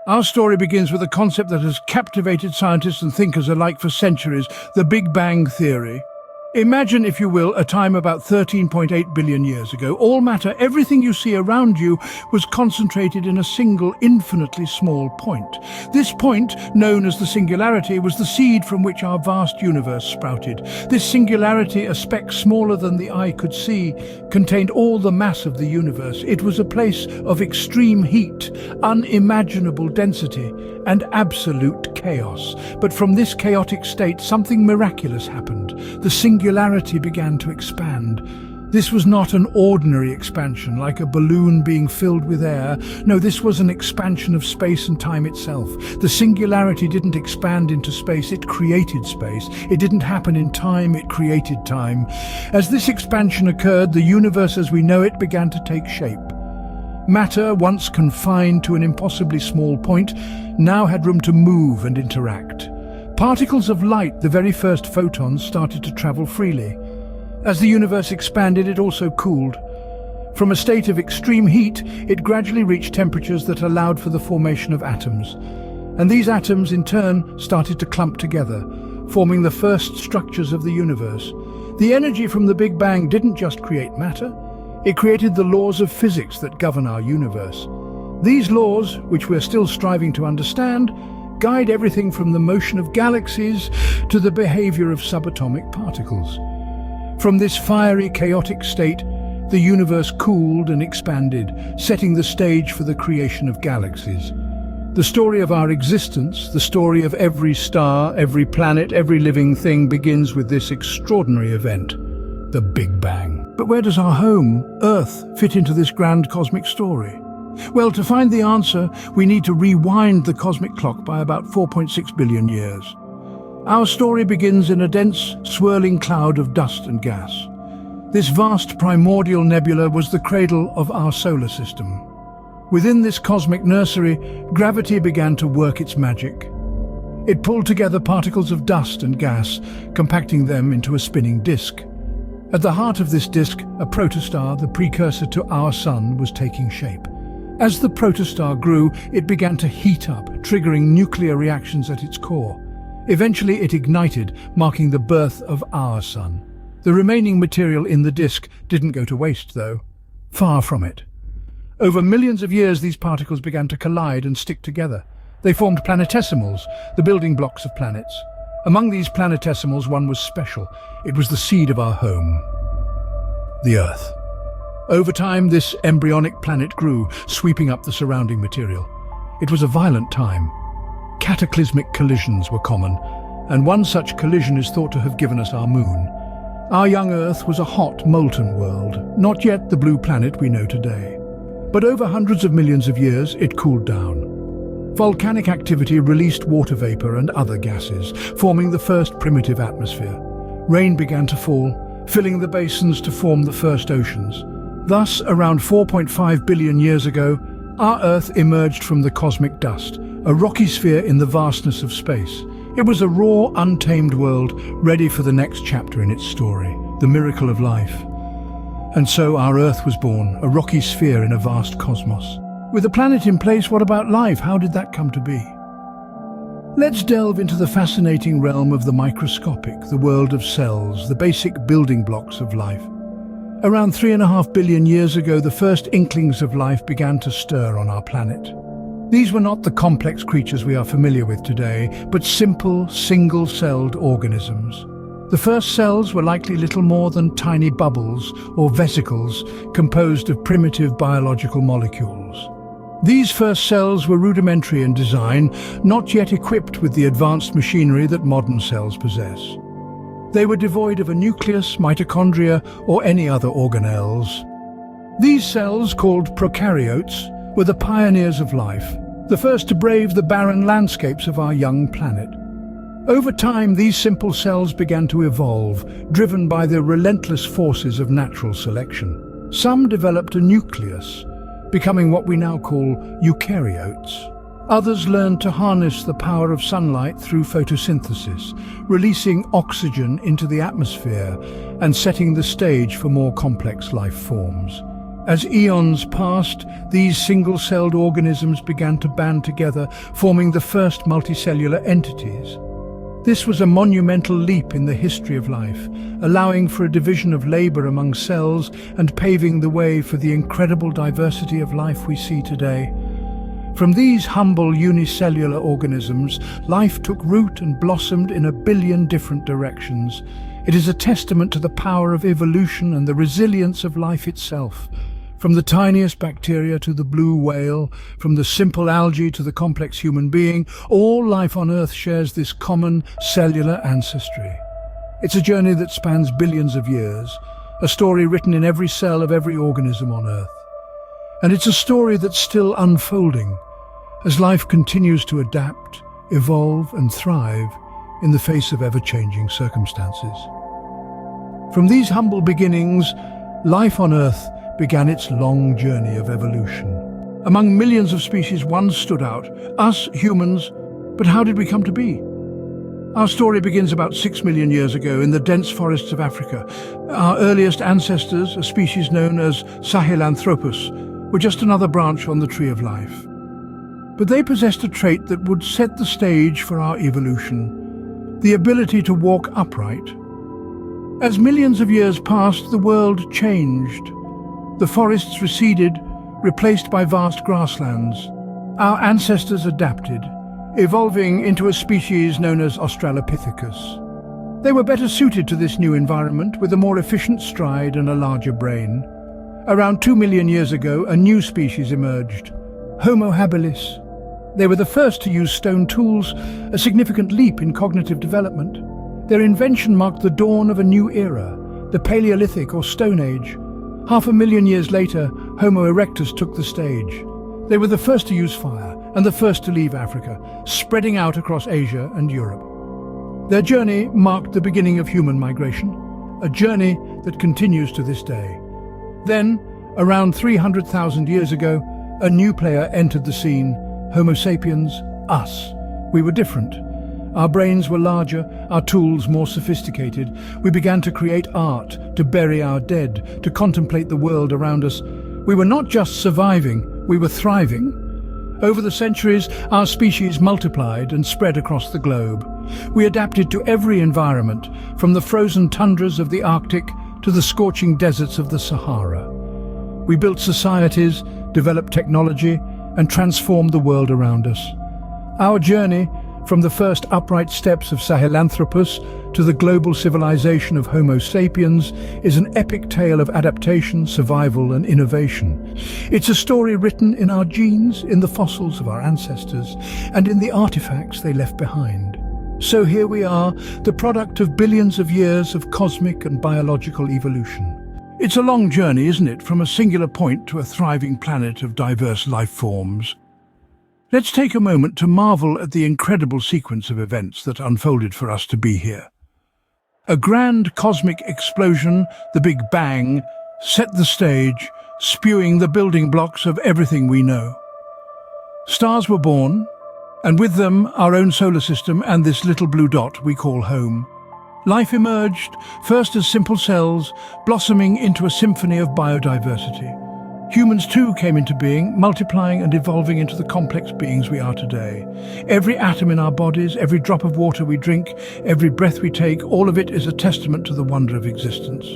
Our story begins with a concept that has captivated scientists and thinkers alike for centuries, the Big Bang Theory. Imagine, if you will, a time about 13.8 billion years ago. All matter, everything you see around you, was concentrated in a single, infinitely small point. This point, known as the singularity, was the seed from which our vast universe sprouted. This singularity, a speck smaller than the eye could see, contained all the mass of the universe. It was a place of extreme heat, unimaginable density, and absolute chaos. But from this chaotic state, something miraculous happened. The singularity began to expand. This was not an ordinary expansion, like a balloon being filled with air. No, this was an expansion of space and time itself. The singularity didn't expand into space, it created space. It didn't happen in time, it created time. As this expansion occurred, the universe as we know it began to take shape. Matter, once confined to an impossibly small point, now had room to move and interact. Particles of light, the very first photons, started to travel freely. As the universe expanded, it also cooled. From a state of extreme heat, it gradually reached temperatures that allowed for the formation of atoms. And these atoms, in turn, started to clump together, forming the first structures of the universe. The energy from the Big Bang didn't just create matter, it created the laws of physics that govern our universe. These laws, which we're still striving to understand, guide everything from the motion of galaxies to the behavior of subatomic particles. From this fiery, chaotic state, the universe cooled and expanded, setting the stage for the creation of galaxies. The story of our existence, the story of every star, every planet, every living thing begins with this extraordinary event, the Big Bang. But where does our home, Earth, fit into this grand cosmic story? Well, to find the answer, we need to rewind the cosmic clock by about 4.6 billion years. Our story begins in a dense, swirling cloud of dust and gas. This vast primordial nebula was the cradle of our solar system. Within this cosmic nursery, gravity began to work its magic. It pulled together particles of dust and gas, compacting them into a spinning disk. At the heart of this disk, a protostar, the precursor to our sun, was taking shape. As the protostar grew, it began to heat up, triggering nuclear reactions at its core. Eventually it ignited, marking the birth of our sun. The remaining material in the disk didn't go to waste, though. Far from it. Over millions of years, these particles began to collide and stick together. They formed planetesimals, the building blocks of planets. Among these planetesimals, one was special. It was the seed of our home, the Earth. Over time, this embryonic planet grew, sweeping up the surrounding material. It was a violent time. Cataclysmic collisions were common, and one such collision is thought to have given us our moon. Our young Earth was a hot, molten world, not yet the blue planet we know today. But over hundreds of millions of years, it cooled down. Volcanic activity released water vapor and other gases, forming the first primitive atmosphere. Rain began to fall, filling the basins to form the first oceans. Thus, around 4.5 billion years ago, our Earth emerged from the cosmic dust, a rocky sphere in the vastness of space. It was a raw, untamed world, ready for the next chapter in its story, the miracle of life. And so our Earth was born, a rocky sphere in a vast cosmos. With a planet in place, what about life? How did that come to be? Let's delve into the fascinating realm of the microscopic, the world of cells, the basic building blocks of life. Around 3.5 billion years ago, the first inklings of life began to stir on our planet. These were not the complex creatures we are familiar with today, but simple, single-celled organisms. The first cells were likely little more than tiny bubbles or vesicles composed of primitive biological molecules. These first cells were rudimentary in design, not yet equipped with the advanced machinery that modern cells possess. They were devoid of a nucleus, mitochondria, or any other organelles. These cells, called prokaryotes, were the pioneers of life, the first to brave the barren landscapes of our young planet. Over time, these simple cells began to evolve, driven by the relentless forces of natural selection. Some developed a nucleus, becoming what we now call eukaryotes. Others learned to harness the power of sunlight through photosynthesis, releasing oxygen into the atmosphere and setting the stage for more complex life forms. As eons passed, these single-celled organisms began to band together, forming the first multicellular entities. This was a monumental leap in the history of life, allowing for a division of labor among cells and paving the way for the incredible diversity of life we see today. From these humble unicellular organisms, life took root and blossomed in a billion different directions. It is a testament to the power of evolution and the resilience of life itself. From the tiniest bacteria to the blue whale, from the simple algae to the complex human being, all life on Earth shares this common cellular ancestry. It's a journey that spans billions of years, a story written in every cell of every organism on Earth. And it's a story that's still unfolding, as life continues to adapt, evolve and thrive in the face of ever-changing circumstances. From these humble beginnings, life on Earth began its long journey of evolution. Among millions of species, one stood out, us humans. But how did we come to be? Our story begins about 6 million years ago in the dense forests of Africa. Our earliest ancestors, a species known as Sahelanthropus, were just another branch on the tree of life. But they possessed a trait that would set the stage for our evolution: the ability to walk upright. As millions of years passed, the world changed. The forests receded, replaced by vast grasslands. Our ancestors adapted, evolving into a species known as Australopithecus. They were better suited to this new environment, with a more efficient stride and a larger brain. Around 2 million years ago, a new species emerged: Homo habilis. They were the first to use stone tools, a significant leap in cognitive development. Their invention marked the dawn of a new era, the Paleolithic or Stone Age. 500,000 years later, Homo erectus took the stage. They were the first to use fire and the first to leave Africa, spreading out across Asia and Europe. Their journey marked the beginning of human migration, a journey that continues to this day. Then, around 300,000 years ago, a new player entered the scene: Homo sapiens, us. We were different. Our brains were larger, our tools more sophisticated. We began to create art, to bury our dead, to contemplate the world around us. We were not just surviving, we were thriving. Over the centuries, our species multiplied and spread across the globe. We adapted to every environment, from the frozen tundras of the Arctic to the scorching deserts of the Sahara. We built societies, developed technology, and transformed the world around us. Our journey, from the first upright steps of Sahelanthropus to the global civilization of Homo sapiens, is an epic tale of adaptation, survival, and innovation. It's a story written in our genes, in the fossils of our ancestors, and in the artifacts they left behind. So here we are, the product of billions of years of cosmic and biological evolution. It's a long journey, isn't it, from a singular point to a thriving planet of diverse life forms. Let's take a moment to marvel at the incredible sequence of events that unfolded for us to be here. A grand cosmic explosion, the Big Bang, set the stage, spewing the building blocks of everything we know. Stars were born, and with them our own solar system and this little blue dot we call home. Life emerged, first as simple cells, blossoming into a symphony of biodiversity. Humans too came into being, multiplying and evolving into the complex beings we are today. Every atom in our bodies, every drop of water we drink, every breath we take, all of it is a testament to the wonder of existence.